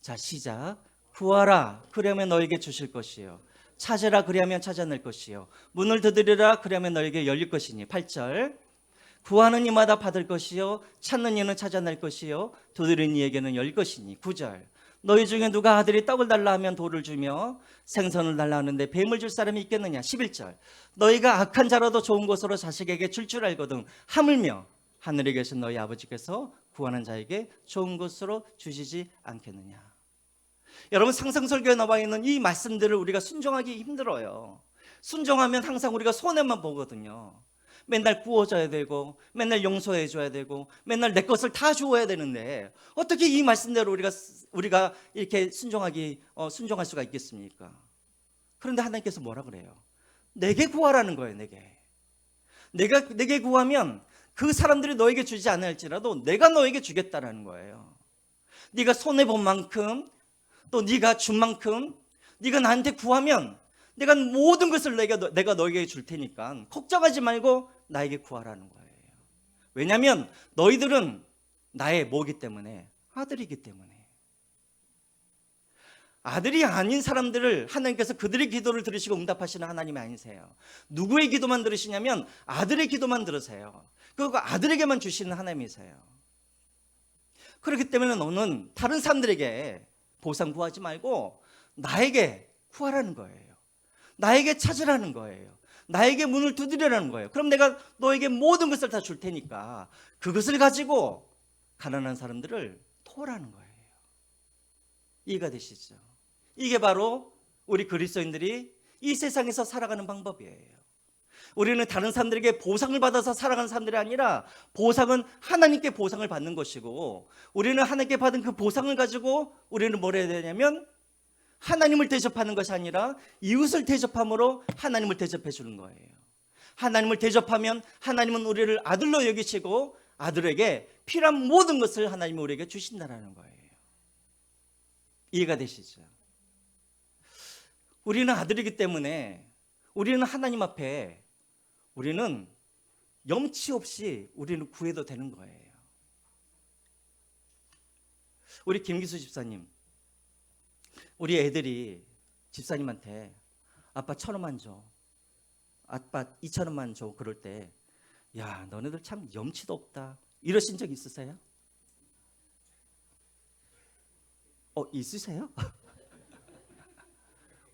자, 시작. 구하라 그러면 너에게 주실 것이요, 찾으라 그리하면 찾아낼 것이요, 문을 두드리라 그리하면 너에게 열릴 것이니. 8절. 구하는 이마다 받을 것이요, 찾는 이는 찾아낼 것이요, 두드리는 이에게는 열릴 것이니. 9절. 너희 중에 누가 아들이 떡을 달라 하면 돌을 주며 생선을 달라 하는데 뱀을 줄 사람이 있겠느냐. 11절. 너희가 악한 자라도 좋은 것으로 자식에게 줄 알거든 하물며 하늘에 계신 너희 아버지께서 구하는 자에게 좋은 것으로 주시지 않겠느냐. 여러분, 상상설교에 나와 있는 이 말씀들을 우리가 순종하기 힘들어요. 순종하면 항상 우리가 손해만 보거든요. 맨날 구워줘야 되고, 맨날 용서해줘야 되고, 맨날 내 것을 다 주어야 되는데 어떻게 이 말씀대로 우리가 이렇게 순종할 수가 있겠습니까? 그런데 하나님께서 뭐라 그래요? 내게 구하라는 거예요. 내게 구하면 그 사람들이 너에게 주지 않을지라도 내가 너에게 주겠다라는 거예요. 네가 손해본 만큼, 또 네가 준 만큼, 네가 나한테 구하면 내가 모든 것을 내가 너에게 줄 테니까 걱정하지 말고 나에게 구하라는 거예요. 왜냐하면 너희들은 나의 뭐기 때문에? 아들이기 때문에. 아들이 아닌 사람들을 하나님께서 그들의 기도를 들으시고 응답하시는 하나님이 아니세요. 누구의 기도만 들으시냐면 아들의 기도만 들으세요. 그리고 아들에게만 주시는 하나님이세요. 그렇기 때문에 너는 다른 사람들에게 보상 구하지 말고 나에게 구하라는 거예요. 나에게 찾으라는 거예요. 나에게 문을 두드리라는 거예요. 그럼 내가 너에게 모든 것을 다 줄 테니까 그것을 가지고 가난한 사람들을 도우라는 거예요. 이해가 되시죠? 이게 바로 우리 그리스도인들이 이 세상에서 살아가는 방법이에요. 우리는 다른 사람들에게 보상을 받아서 살아가는 사람들이 아니라 보상은 하나님께 보상을 받는 것이고, 우리는 하나님께 받은 그 보상을 가지고 우리는 뭘 해야 되냐면 하나님을 대접하는 것이 아니라 이웃을 대접함으로 하나님을 대접해 주는 거예요. 하나님을 대접하면 하나님은 우리를 아들로 여기시고 아들에게 필요한 모든 것을 하나님이 우리에게 주신다는 거예요. 이해가 되시죠? 우리는 아들이기 때문에 우리는 하나님 앞에 우리는 염치 없이 우리는 구해도 되는 거예요. 우리 김기수 집사님, 우리 애들이 집사님한테 아빠 1,000원만 줘, 아빠 2,000원만 줘, 그럴 때 야, 너네들 참 염치도 없다 이러신 적 있으세요? 있으세요?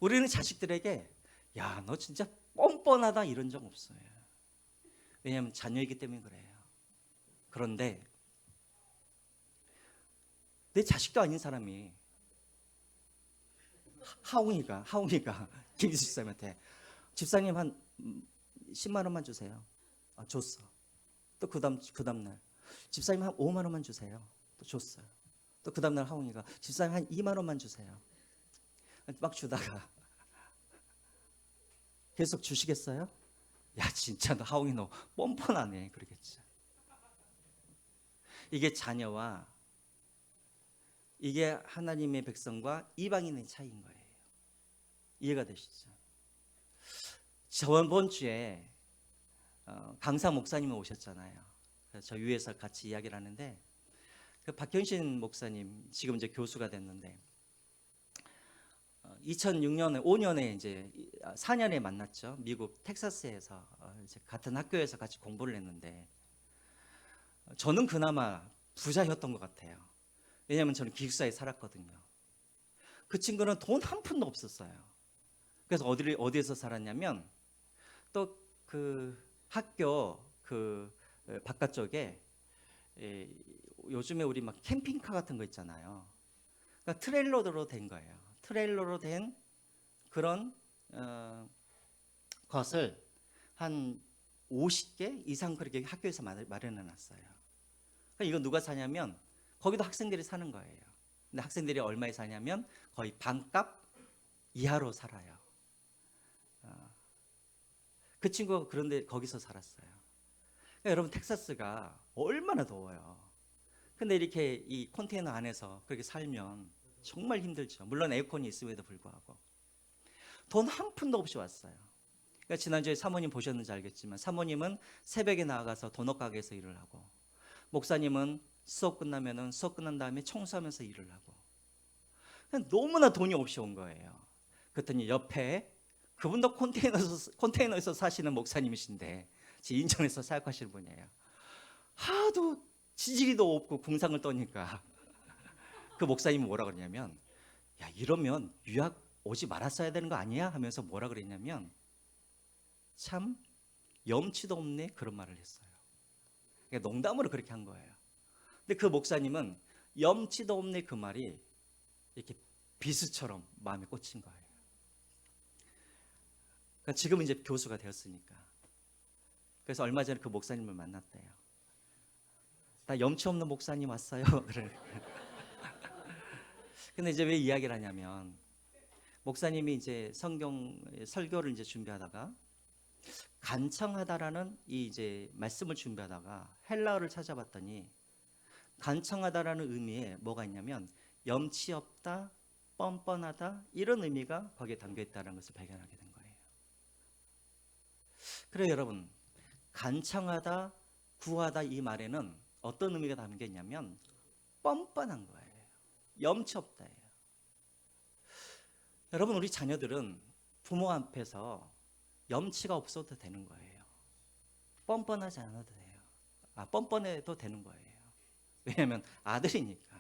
우리는 자식들에게 야, 너 진짜 뻔뻔하다 이런 적 없어요. 왜냐하면 자녀이기 때문에 그래요. 그런데 내 자식도 아닌 사람이 하웅이가 김기수 집사님한테 집사님 한 10만 원만 주세요. 줬어. 또 그 다음 날 집사님 한 5만 원만 주세요. 또 줬어요. 또 그 다음 날 하웅이가 집사님 한 2만 원만 주세요. 막 주다가 계속 주시겠어요? 야, 진짜 너 하웅이 너 뻔뻔하네 그러겠죠. 이게 자녀와 이게 하나님의 백성과 이방인의 차이인 거예요. 이해가 되시죠? 저번 주에 강사 목사님이 오셨잖아요. 그래서 저 위에서 같이 이야기를 하는데 그 박현신 목사님 지금 이제 교수가 됐는데 2006년에 5년에 이제 4년에 만났죠. 미국 텍사스에서 이제 같은 학교에서 같이 공부를 했는데 저는 그나마 부자였던 것 같아요. 왜냐하면 저는 기숙사에 살았거든요. 그 친구는 돈 한 푼도 없었어요. 그래서 어디에서 살았냐면 또 그 학교 그 바깥쪽에 요즘에 우리 막 캠핑카 같은 거 있잖아요. 그러니까 트레일러로 된 거예요. 트레일러로 된 그런 것을 한 50개 이상 그렇게 학교에서 마련해 놨어요. 그러니까 이거 누가 사냐면 거기도 학생들이 사는 거예요. 근데 학생들이 얼마에 사냐면 거의 반값 이하로 살아요. 그 친구가 그런데 거기서 살았어요. 그러니까 여러분 텍사스가 얼마나 더워요. 근데 이렇게 이 컨테이너 안에서 그렇게 살면 정말 힘들죠. 물론 에어컨이 있음에도 불구하고 돈 한 푼도 없이 왔어요. 그러니까 지난주에 사모님 보셨는지 알겠지만 사모님은 새벽에 나가서 도넛 가게에서 일을 하고 목사님은 수업 끝나면은 수업 끝난 다음에 청소하면서 일을 하고 너무나 돈이 없이 온 거예요. 그랬더니 옆에 그분도 컨테이너에서 사시는 목사님이신데 지금 인천에서 사역하시는 분이에요. 하도 지지리도 없고 궁상을 떠니까 그 목사님이 뭐라 그러냐면 야, 이러면 유학 오지 말았어야 되는 거 아니야? 하면서 뭐라 그랬냐면 참 염치도 없네 그런 말을 했어요. 그러니까 농담으로 그렇게 한 거예요. 근데 그 목사님은 염치도 없네 그 말이 이렇게 비수처럼 마음에 꽂힌 거예요. 그러니까 지금 이제 교수가 되었으니까. 그래서 얼마 전에 그 목사님을 만났대요. 나 염치 없는 목사님 왔어요. 그래. 근데 이제 왜 이야기를 하냐면 목사님이 이제 성경 설교를 이제 준비하다가 간청하다라는 이 이제 말씀을 준비하다가 헬라어를 찾아봤더니 간청하다라는 의미에 뭐가 있냐면 염치 없다, 뻔뻔하다 이런 의미가 거기에 담겨 있다는 것을 발견하게 된 거예요. 그래 여러분 간청하다, 구하다 이 말에는 어떤 의미가 담겨 있냐면 뻔뻔한 거예요. 염치 없다예요. 여러분, 우리 자녀들은 부모 앞에서 염치가 없어도 되는 거예요. 뻔뻔하지 않아도 돼요. 뻔뻔해도 되는 거예요. 왜냐하면 아들이니까,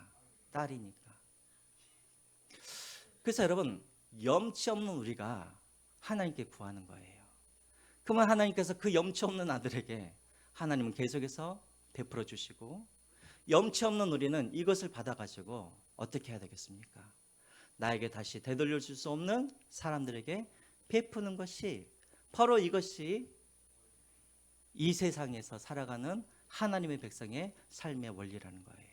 딸이니까. 그래서 여러분, 염치 없는 우리가 하나님께 구하는 거예요. 그러면 하나님께서 그 염치 없는 아들에게 하나님은 계속해서 베풀어 주시고, 염치 없는 우리는 이것을 받아가지고 어떻게 해야 되겠습니까? 나에게 다시 되돌려 줄 수 없는 사람들에게 베푸는 것이, 바로 이것이 이 세상에서 살아가는 하나님의 백성의 삶의 원리라는 거예요.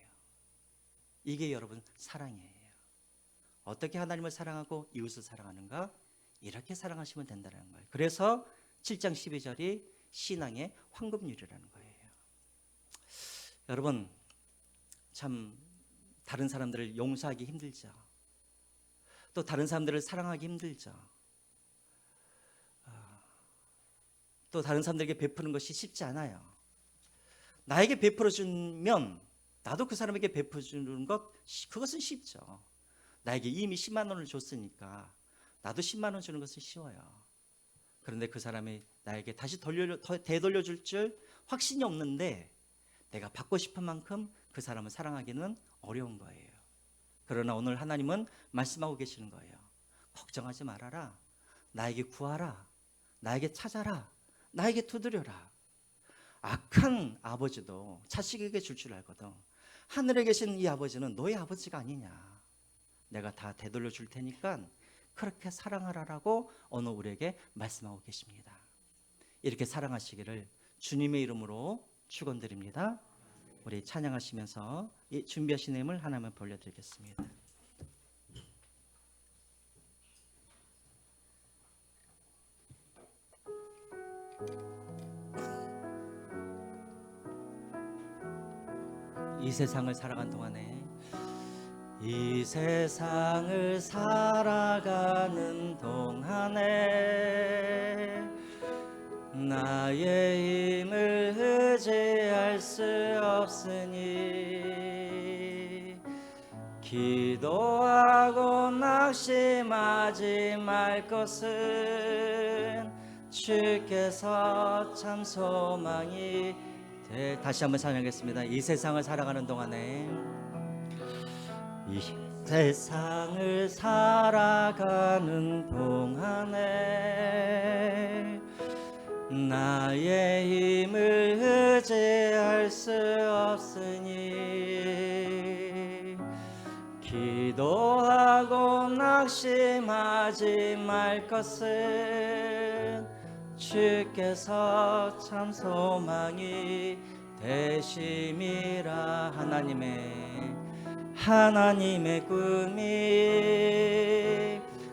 이게 여러분 사랑이에요. 어떻게 하나님을 사랑하고 이웃을 사랑하는가? 이렇게 사랑하시면 된다는 거예요. 그래서 7장 12절이 신앙의 황금률이라는 거예요. 여러분, 참 다른 사람들을 용서하기 힘들죠. 또 다른 사람들을 사랑하기 힘들죠. 또 다른 사람들에게 베푸는 것이 쉽지 않아요. 나에게 베풀어 주면 나도 그 사람에게 베풀어 주는 것, 그것은 쉽죠. 나에게 이미 10만 원을 줬으니까 나도 10만 원 주는 것은 쉬워요. 그런데 그 사람이 나에게 다시 되돌려 줄 줄 확신이 없는데 내가 받고 싶은 만큼 그 사람을 사랑하기는 어려운 거예요. 그러나 오늘 하나님은 말씀하고 계시는 거예요. 걱정하지 말아라. 나에게 구하라. 나에게 찾아라. 나에게 두드려라. 악한 아버지도 자식에게 줄 줄 알거든. 하늘에 계신 이 아버지는 너의 아버지가 아니냐. 내가 다 되돌려 줄 테니까 그렇게 사랑하라라고 오늘 우리에게 말씀하고 계십니다. 이렇게 사랑하시기를 주님의 이름으로 축원드립니다. 우리 찬양하시면서 이 준비하신 내용을 하나만 벌려드리겠습니다. 이 세상을 살아간 동안에, 이 세상을 살아가는 동안에 나의 힘을 의지할 수 없으니 기도하고 낙심하지 말 것은 주께서 참 소망이 돼. 다시 한번 찬양하겠습니다. 이 세상을 살아가는 동안에, 이 세상을 살아가는 동안에 나의 힘을 의지할 수 없으니 기도하고 낙심하지 말 것은 주께서 참 소망이 되심이라. 하나님의 꿈이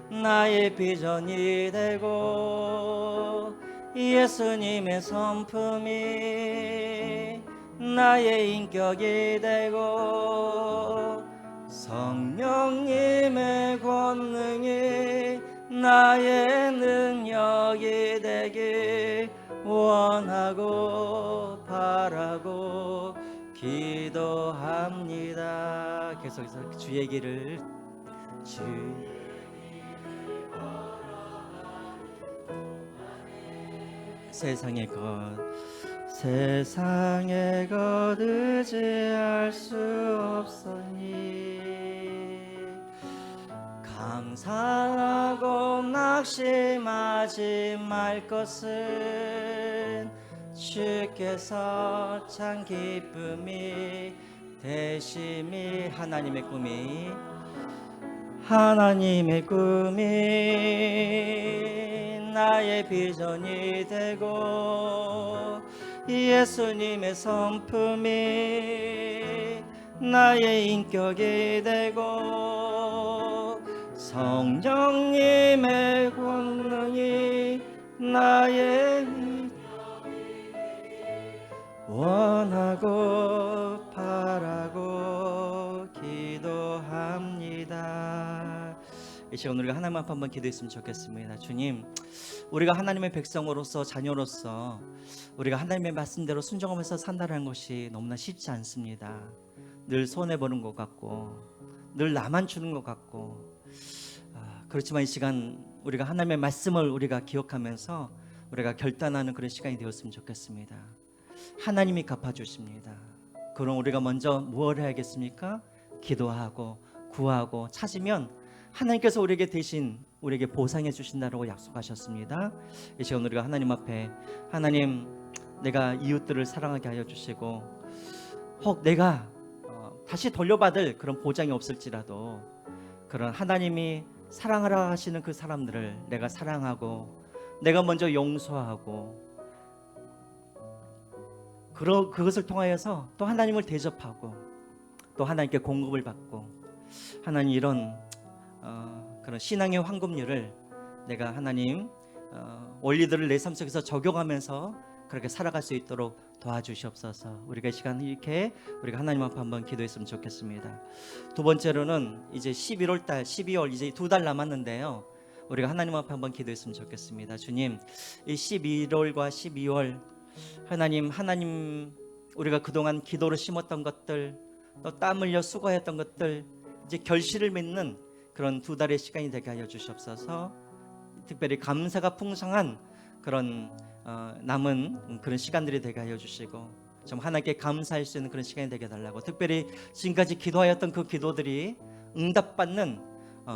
나의 비전이 되고 예수님의 성품이 나의 인격이 되고 성령님의 권능이 나의 능력이 되길 원하고 바라고 기도합니다. 계속해서 주의 길을 세상의 것 의지할 수 없으니 감사하고 낙심하지 말 것은 주께서 참 기쁨이 되심이. 하나님의 꿈이 나의 비전이 되고 예수님의 성품이 나의 인격이 되고 성령님의 권능이 나의 원하고 바라고 기도합니다. 이 시간 우리가 하나님 앞에 한번 기도했으면 좋겠습니다. 주님, 우리가 하나님의 백성으로서 자녀로서 우리가 하나님의 말씀대로 순종하면서 산다는 것이 너무나 쉽지 않습니다. 늘 손해 보는 것 같고 늘 나만 주는 것 같고 그렇지만 이 시간 우리가 하나님의 말씀을 우리가 기억하면서 우리가 결단하는 그런 시간이 되었으면 좋겠습니다. 하나님이 갚아주십니다. 그럼 우리가 먼저 무엇을 해야겠습니까? 기도하고 구하고 찾으면 하나님께서 우리에게 대신 우리에게 보상해 주신다고 약속하셨습니다. 이 시간 우리가 하나님 앞에 하나님, 내가 이웃들을 사랑하게 하여 주시고 혹 내가 다시 돌려받을 그런 보장이 없을지라도 그런 하나님이 사랑하라 하시는 그 사람들을 내가 사랑하고 내가 먼저 용서하고 그것을 통하여서 또 하나님을 대접하고 또 하나님께 공급을 받고 하나님 이런 그런 신앙의 황금률을 내가 하나님 원리들을 내 삶 속에서 적용하면서 그렇게 살아갈 수 있도록 도와주시옵소서. 우리가 이 시간 이렇게 우리가 하나님 앞에 한번 기도했으면 좋겠습니다. 두 번째로는 이제 11월 달 12월 이제 2달 남았는데요, 우리가 하나님 앞에 한번 기도했으면 좋겠습니다. 주님, 이 11월과 12월 하나님 우리가 그동안 기도로 심었던 것들 또 땀 흘려 수고했던 것들 이제 결실을 맺는 그런 2달의 시간이 되게 하여 주시옵소서. 특별히 감사가 풍성한 그런 남은 그런 시간들이 되게 하여 주시고 좀 하나님께 감사할 수 있는 그런 시간이 되게 해달라고, 특별히 지금까지 기도하였던 그 기도들이 응답받는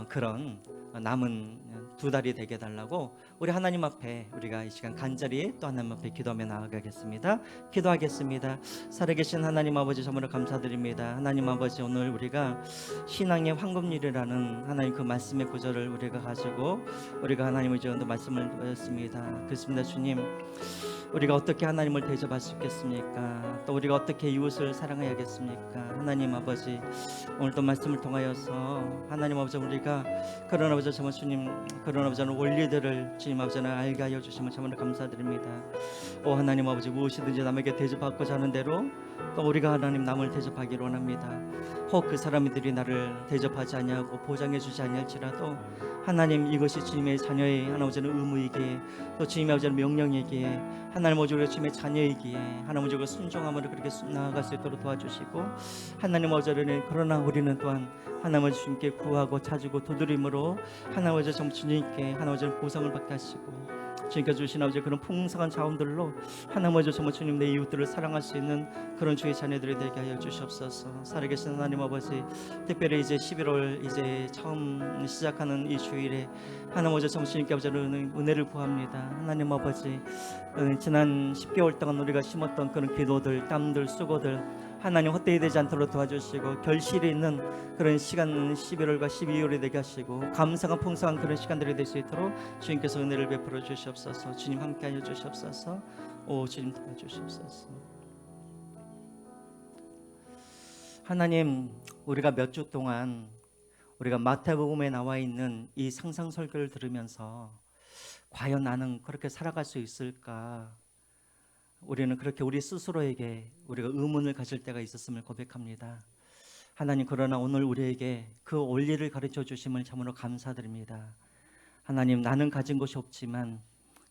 그런 남은 2달이 되게 해달라고 우리 하나님 앞에 우리가 이 시간 간절히 또 하나님 앞에 기도하며 나아가겠습니다. 기도하겠습니다. 살아계신 하나님 아버지, 정말로 감사드립니다. 하나님 아버지, 오늘 우리가 신앙의 황금률이라는 하나님 그 말씀의 구절을 우리가 가지고 우리가 하나님의 전도 말씀을 드렸습니다. 그렇습니다. 주님, 우리가 어떻게 하나님을 대접할 수 있겠습니까? 또 우리가 어떻게 이웃을 사랑해야겠습니까? 하나님 아버지, 오늘 또 말씀을 통하여서 하나님 아버지, 우리가 그런 아버지 정말 주님, 그런 아버지는 원리들을 주님 아버지는 알게 하여 주시면 정말 감사드립니다. 오 하나님 아버지, 무엇이든지 남에게 대접받고자 하는 대로 또 우리가 하나님 남을 대접하기를 원합니다. 혹 그 사람들이 나를 대접하지 아니하고 보장해 주지 아니할지라도 하나님, 이것이 주님의 자녀의 하나님 아버지는 의무이기에 또 주님의 아버지는 명령이기에 하나님 아버지, 우리가 주님의 자녀이기에 하나님 아버지 순종함으로 그렇게 나아갈 수 있도록 도와주시고, 하나님 아버지는 그러나 우리는 또한 하나님 아버지 주님께 구하고 찾고 두드림으로 하나님 아버지 정 주님께 하나님 아버지는 보상을 받게 하시고 주님께서 주신 아버지 그런 풍성한 자원들로 하나님 아버지 정말 주님 내 이웃들을 사랑할 수 있는 그런 주의 자녀들이 되게 하여 주시옵소서. 살아계신 하나님 아버지, 특별히 이제 11월 이제 처음 시작하는 이 주일에 하나님 아버지 정말 주님께 아버지는 은혜를 구합니다. 하나님 아버지, 지난 10개월 동안 우리가 심었던 그런 기도들, 땀들, 수고들 하나님 헛되이 되지 않도록 도와주시고 결실이 있는 그런 시간 11월과 12월이 되게 하시고 감사가 풍성한 그런 시간들이 될 수 있도록 주님께서 은혜를 베풀어 주시옵소서. 주님 함께하여 주시옵소서. 오 주님 도와주시옵소서. 하나님, 우리가 몇 주 동안 우리가 마태복음에 나와 있는 이 상상 설교를 들으면서 과연 나는 그렇게 살아갈 수 있을까, 우리는 그렇게 우리 스스로에게 우리가 의문을 가질 때가 있었음을 고백합니다. 하나님, 그러나 오늘 우리에게 그 원리를 가르쳐 주심을 참으로 감사드립니다. 하나님, 나는 가진 것이 없지만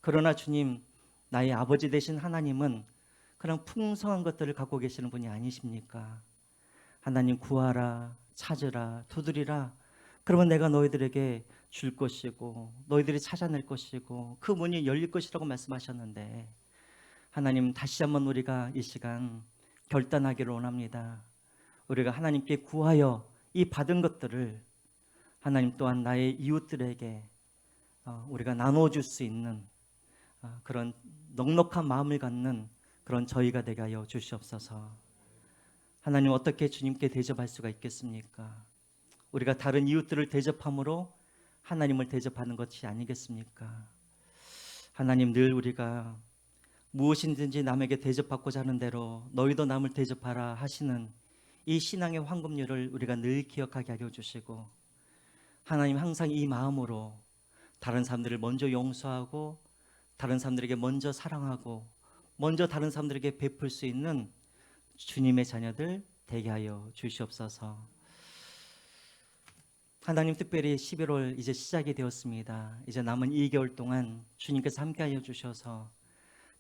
그러나 주님, 나의 아버지 되신 하나님은 그런 풍성한 것들을 갖고 계시는 분이 아니십니까? 하나님, 구하라, 찾으라, 두드리라. 그러면 내가 너희들에게 줄 것이고 너희들이 찾아낼 것이고 그 문이 열릴 것이라고 말씀하셨는데, 하나님, 다시 한번 우리가 이 시간 결단하기를 원합니다. 우리가 하나님께 구하여 이 받은 것들을 하나님 또한 나의 이웃들에게 우리가 나눠줄 수 있는 그런 넉넉한 마음을 갖는 그런 저희가 되게 하여 주시옵소서. 하나님, 어떻게 주님께 대접할 수가 있겠습니까? 우리가 다른 이웃들을 대접함으로 하나님을 대접하는 것이 아니겠습니까? 하나님, 늘 우리가 무엇이든지 남에게 대접받고자 하는 대로 너희도 남을 대접하라 하시는 이 신앙의 황금률을 우리가 늘 기억하게 하여 주시고, 하나님 항상 이 마음으로 다른 사람들을 먼저 용서하고 다른 사람들에게 먼저 사랑하고 먼저 다른 사람들에게 베풀 수 있는 주님의 자녀들 되게 하여 주시옵소서. 하나님, 특별히 11월 이제 시작이 되었습니다. 이제 남은 2개월 동안 주님께서 함께하여 주셔서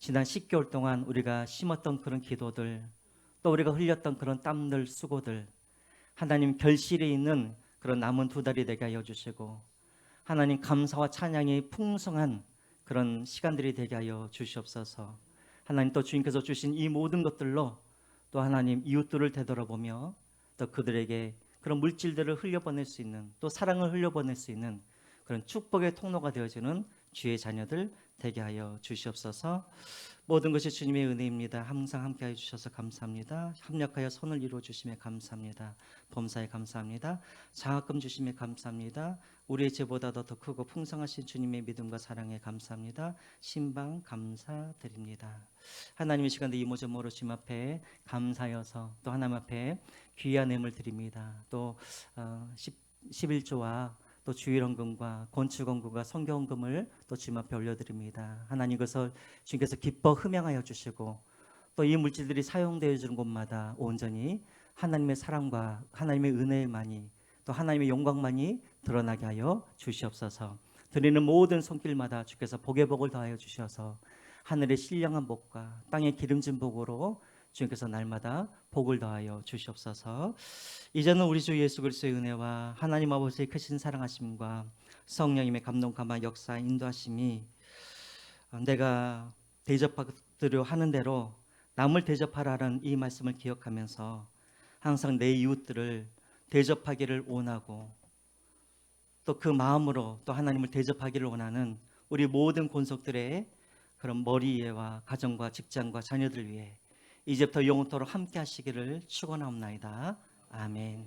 지난 10개월 동안 우리가 심었던 그런 기도들, 또 우리가 흘렸던 그런 땀들, 수고들, 하나님 결실이 있는 그런 남은 2달이 되게 하여 주시고, 하나님 감사와 찬양이 풍성한 그런 시간들이 되게 하여 주시옵소서. 하나님, 또 주님께서 주신 이 모든 것들로 또 하나님 이웃들을 되돌아보며 또 그들에게 그런 물질들을 흘려보낼 수 있는, 또 사랑을 흘려보낼 수 있는 그런 축복의 통로가 되어주는 주의 자녀들 되게 하여 주시옵소서. 모든 것이 주님의 은혜입니다. 항상 함께해 주셔서 감사합니다. 협력하여 선을 이루어 주심에 감사합니다. 범사에 감사합니다. 장학금 주심에 감사합니다. 우리의 죄보다도 더 크고 풍성하신 주님의 믿음과 사랑에 감사합니다. 신방 감사드립니다. 하나님의 시간에 이모저모로 주님 앞에 감사여서 또 하나님 앞에 귀한 예물 드립니다. 또 11조와 또 주일헌금과 건축헌금과 성경헌금을 또 주님 앞에 올려드립니다. 하나님, 그것을 주님께서 기뻐 흠양하여 주시고 또 이 물질들이 사용되어 주는 곳마다 온전히 하나님의 사랑과 하나님의 은혜만이, 또 하나님의 영광만이 드러나게 하여 주시옵소서. 드리는 모든 손길마다 주께서 복의 복을 더하여 주셔서 하늘의 신령한 복과 땅의 기름진 복으로 주님께서 날마다 복을 더하여 주시옵소서. 이제는 우리 주 예수 그리스도의 은혜와 하나님 아버지의 크신 사랑하심과 성령님의 감동 감화 역사 인도하심이 내가 대접하려 하는 대로 남을 대접하라는 이 말씀을 기억하면서 항상 내 이웃들을 대접하기를 원하고 또 그 마음으로 또 하나님을 대접하기를 원하는 우리 모든 권속들의 그런 머리 위에와 가정과 직장과 자녀들 위해 이제부터 영원토록 함께 하시기를 축원하옵나이다. 아멘.